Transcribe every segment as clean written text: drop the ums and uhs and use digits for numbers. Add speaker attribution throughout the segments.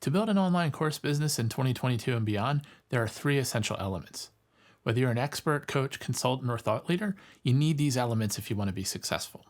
Speaker 1: To build an online course business in 2022 and beyond, there are three essential elements. Whether you're an expert, coach, consultant, or thought leader, you need these elements if you want to be successful.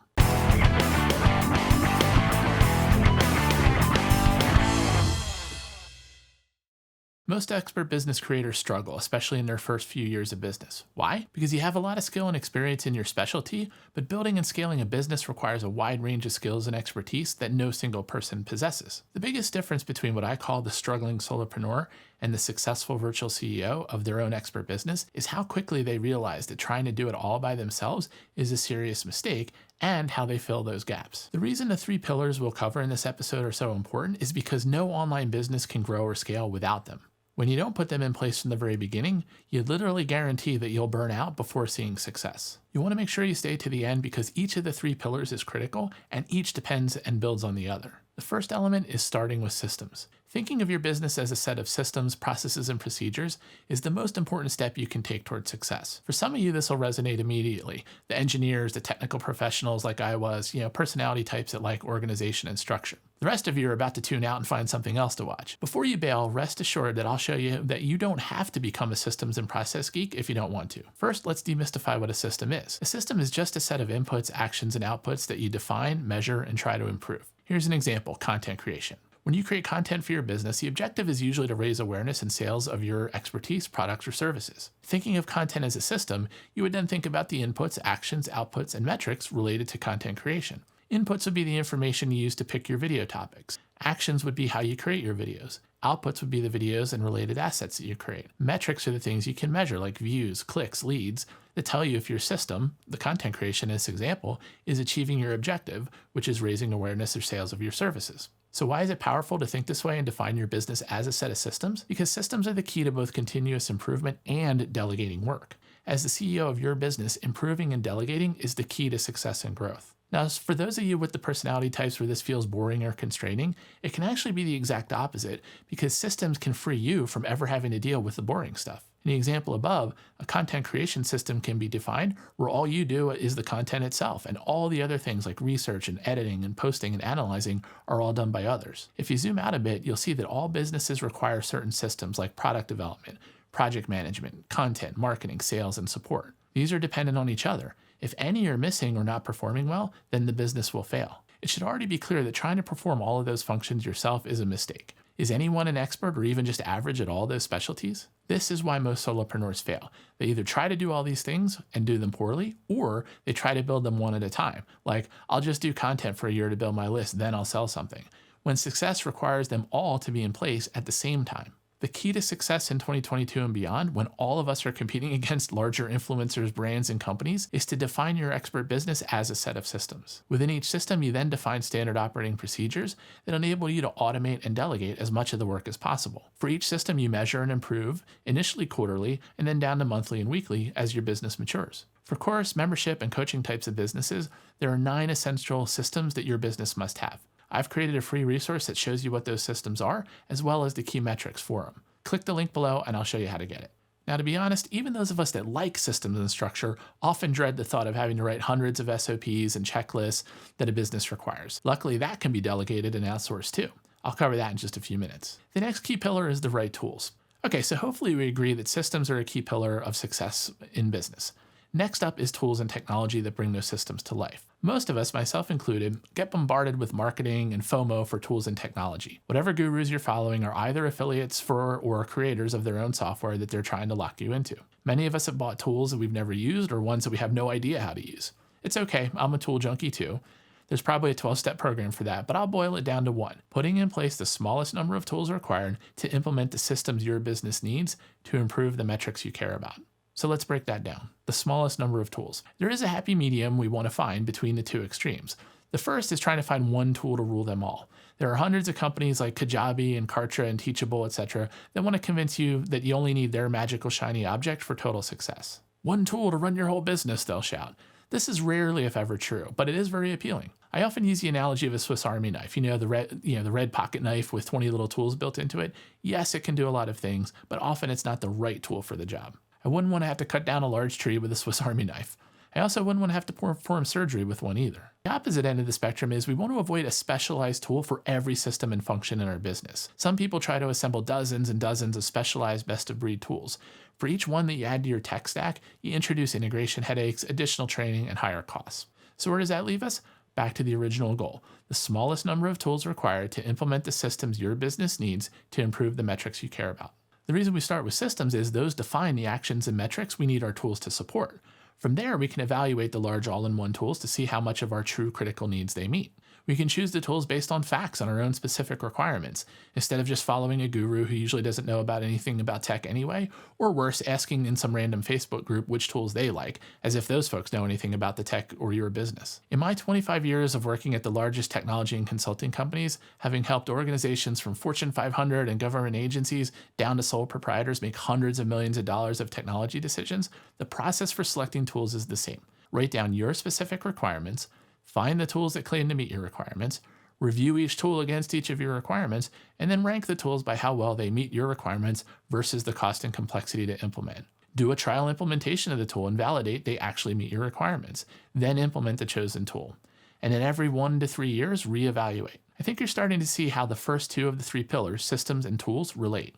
Speaker 1: Most expert business creators struggle, especially in their first few years of business. Why? Because you have a lot of skill and experience in your specialty, but building and scaling a business requires a wide range of skills and expertise that no single person possesses. The biggest difference between what I call the struggling solopreneur and the successful virtual CEO of their own expert business is how quickly they realize that trying to do it all by themselves is a serious mistake and how they fill those gaps. The reason the three pillars we'll cover in this episode are so important is because no online business can grow or scale without them. When you don't put them in place from the very beginning, you literally guarantee that you'll burn out before seeing success. You want to make sure you stay to the end because each of the three pillars is critical and each depends and builds on the other. The first element is starting with systems. Thinking of your business as a set of systems, processes, and procedures is the most important step you can take toward success. For some of you, this will resonate immediately. The engineers, the technical professionals like I was, personality types that like organization and structure. The rest of you are about to tune out and find something else to watch. Before you bail, rest assured that I'll show you that you don't have to become a systems and process geek if you don't want to. First, let's demystify what a system is. A system is just a set of inputs, actions, and outputs that you define, measure, and try to improve. Here's an example: content creation. When you create content for your business, the objective is usually to raise awareness and sales of your expertise, products, or services. Thinking of content as a system, you would then think about the inputs, actions, outputs, and metrics related to content creation. Inputs would be the information you use to pick your video topics. Actions would be how you create your videos. Outputs would be the videos and related assets that you create. Metrics are the things you can measure, like views, clicks, leads, that tell you if your system, the content creation in this example, is achieving your objective, which is raising awareness or sales of your services. So why is it powerful to think this way and define your business as a set of systems? Because systems are the key to both continuous improvement and delegating work. As the CEO of your business, improving and delegating is the key to success and growth. Now, for those of you with the personality types where this feels boring or constraining, it can actually be the exact opposite because systems can free you from ever having to deal with the boring stuff. In the example above, a content creation system can be defined where all you do is the content itself, and all the other things like research and editing and posting and analyzing are all done by others. If you zoom out a bit, you'll see that all businesses require certain systems like product development, project management, content, marketing, sales, and support. These are dependent on each other. If any are missing or not performing well, then the business will fail. It should already be clear that trying to perform all of those functions yourself is a mistake. Is anyone an expert or even just average at all those specialties? This is why most solopreneurs fail. They either try to do all these things and do them poorly, or they try to build them one at a time. Like, I'll just do content for a year to build my list, then I'll sell something. When success requires them all to be in place at the same time. The key to success in 2022 and beyond, when all of us are competing against larger influencers, brands, and companies, is to define your expert business as a set of systems. Within each system, you then define standard operating procedures that enable you to automate and delegate as much of the work as possible. For each system, you measure and improve, initially quarterly, and then down to monthly and weekly as your business matures. For course, membership, and coaching types of businesses, there are 9 essential systems that your business must have. I've created a free resource that shows you what those systems are, as well as the key metrics for them. Click the link below and I'll show you how to get it. Now, to be honest, even those of us that like systems and structure often dread the thought of having to write hundreds of SOPs and checklists that a business requires. Luckily, that can be delegated and outsourced too. I'll cover that in just a few minutes. The next key pillar is the right tools. Okay, so hopefully we agree that systems are a key pillar of success in business. Next up is tools and technology that bring those systems to life. Most of us, myself included, get bombarded with marketing and FOMO for tools and technology. Whatever gurus you're following are either affiliates for or creators of their own software that they're trying to lock you into. Many of us have bought tools that we've never used or ones that we have no idea how to use. It's okay, I'm a tool junkie too. There's probably a 12-step program for that, but I'll boil it down to one: putting in place the smallest number of tools required to implement the systems your business needs to improve the metrics you care about. So let's break that down. The smallest number of tools. There is a happy medium we want to find between the two extremes. The first is trying to find one tool to rule them all. There are hundreds of companies like Kajabi and Kartra and Teachable, etc., that want to convince you that you only need their magical shiny object for total success. One tool to run your whole business, they'll shout. This is rarely, if ever, true, but it is very appealing. I often use the analogy of a Swiss Army knife. The red pocket knife with 20 little tools built into it. Yes, it can do a lot of things, but often it's not the right tool for the job. I wouldn't want to have to cut down a large tree with a Swiss Army knife. I also wouldn't want to have to perform surgery with one either. The opposite end of the spectrum is we want to avoid a specialized tool for every system and function in our business. Some people try to assemble dozens and dozens of specialized best-of-breed tools. For each one that you add to your tech stack, you introduce integration headaches, additional training, and higher costs. So where does that leave us? Back to the original goal, the smallest number of tools required to implement the systems your business needs to improve the metrics you care about. The reason we start with systems is those define the actions and metrics we need our tools to support. From there, we can evaluate the large all-in-one tools to see how much of our true critical needs they meet. We can choose the tools based on facts on our own specific requirements, instead of just following a guru who usually doesn't know about anything about tech anyway, or worse, asking in some random Facebook group which tools they like, as if those folks know anything about the tech or your business. In my 25 years of working at the largest technology and consulting companies, having helped organizations from Fortune 500 and government agencies down to sole proprietors make hundreds of millions of dollars of technology decisions, the process for selecting tools is the same. Write down your specific requirements, find the tools that claim to meet your requirements, review each tool against each of your requirements, and then rank the tools by how well they meet your requirements versus the cost and complexity to implement. Do a trial implementation of the tool and validate they actually meet your requirements. Then implement the chosen tool. And then every 1 to 3 years, reevaluate. I think you're starting to see how the first two of the 3 pillars, systems and tools, relate.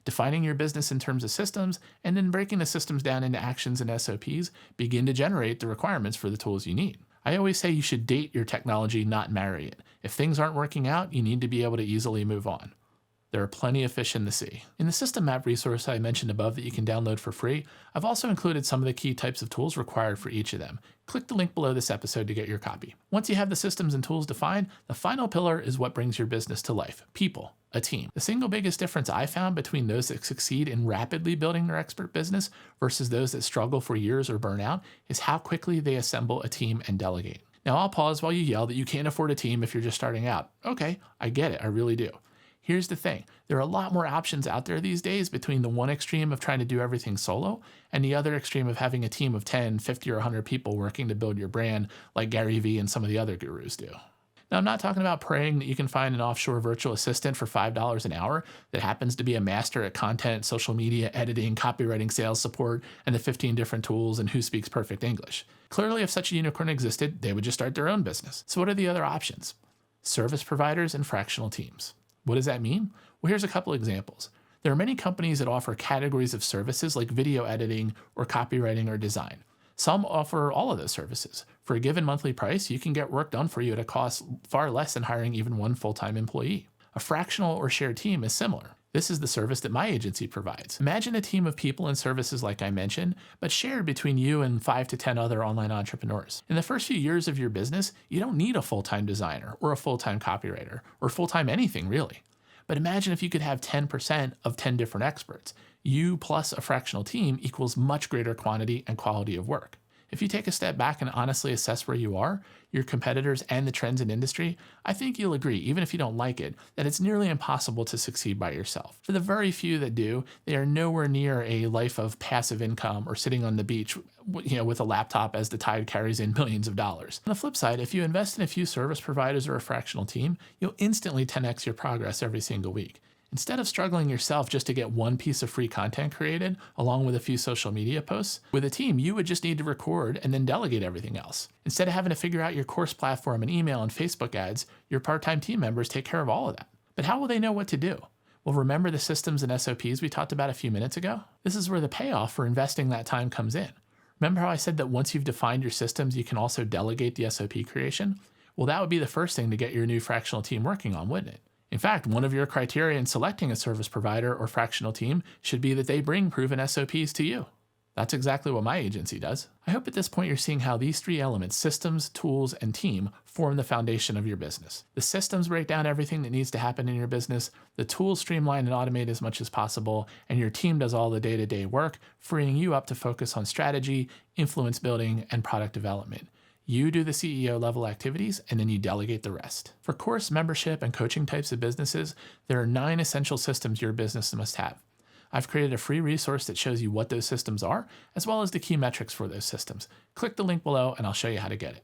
Speaker 1: Defining your business in terms of systems, and then breaking the systems down into actions and SOPs, begin to generate the requirements for the tools you need. I always say you should date your technology, not marry it. If things aren't working out, you need to be able to easily move on. There are plenty of fish in the sea. In the system map resource I mentioned above that you can download for free, I've also included some of the key types of tools required for each of them. Click the link below this episode to get your copy. Once you have the systems and tools defined, the final pillar is what brings your business to life: people, a team. The single biggest difference I found between those that succeed in rapidly building their expert business versus those that struggle for years or burn out is how quickly they assemble a team and delegate. Now I'll pause while you yell that you can't afford a team if you're just starting out. Okay, I get it, I really do. Here's the thing, there are a lot more options out there these days between the one extreme of trying to do everything solo and the other extreme of having a team of 10, 50, or 100 people working to build your brand like Gary Vee and some of the other gurus do. Now, I'm not talking about praying that you can find an offshore virtual assistant for $5 an hour that happens to be a master at content, social media, editing, copywriting, sales support, and the 15 different tools and who speaks perfect English. Clearly, if such a unicorn existed, they would just start their own business. So what are the other options? Service providers and fractional teams. What does that mean? Well, here's a couple examples. There are many companies that offer categories of services like video editing or copywriting or design. Some offer all of those services. For a given monthly price, you can get work done for you at a cost far less than hiring even one full-time employee. A fractional or shared team is similar. This is the service that my agency provides. Imagine a team of people and services like I mentioned, but shared between you and 5 to 10 other online entrepreneurs. In the first few years of your business, you don't need a full-time designer or a full-time copywriter or full-time anything really. But imagine if you could have 10% of 10 different experts. You plus a fractional team equals much greater quantity and quality of work. If you take a step back and honestly assess where you are, your competitors, and the trends in industry, I think you'll agree, even if you don't like it, that it's nearly impossible to succeed by yourself. For the very few that do, they are nowhere near a life of passive income or sitting on the beach, with a laptop as the tide carries in millions of dollars. On the flip side, if you invest in a few service providers or a fractional team, you'll instantly 10x your progress every single week. Instead of struggling yourself just to get one piece of free content created, along with a few social media posts, with a team, you would just need to record and then delegate everything else. Instead of having to figure out your course platform and email and Facebook ads, your part-time team members take care of all of that. But how will they know what to do? Well, remember the systems and SOPs we talked about a few minutes ago? This is where the payoff for investing that time comes in. Remember how I said that once you've defined your systems, you can also delegate the SOP creation? Well, that would be the first thing to get your new fractional team working on, wouldn't it? In fact, one of your criteria in selecting a service provider or fractional team should be that they bring proven SOPs to you. That's exactly what my agency does. I hope at this point you're seeing how these 3 elements, systems, tools, and team, form the foundation of your business. The systems break down everything that needs to happen in your business, the tools streamline and automate as much as possible, and your team does all the day-to-day work, freeing you up to focus on strategy, influence building, and product development. You do the CEO level activities, and then you delegate the rest. For course, membership, and coaching types of businesses, there are 9 essential systems your business must have. I've created a free resource that shows you what those systems are, as well as the key metrics for those systems. Click the link below and I'll show you how to get it.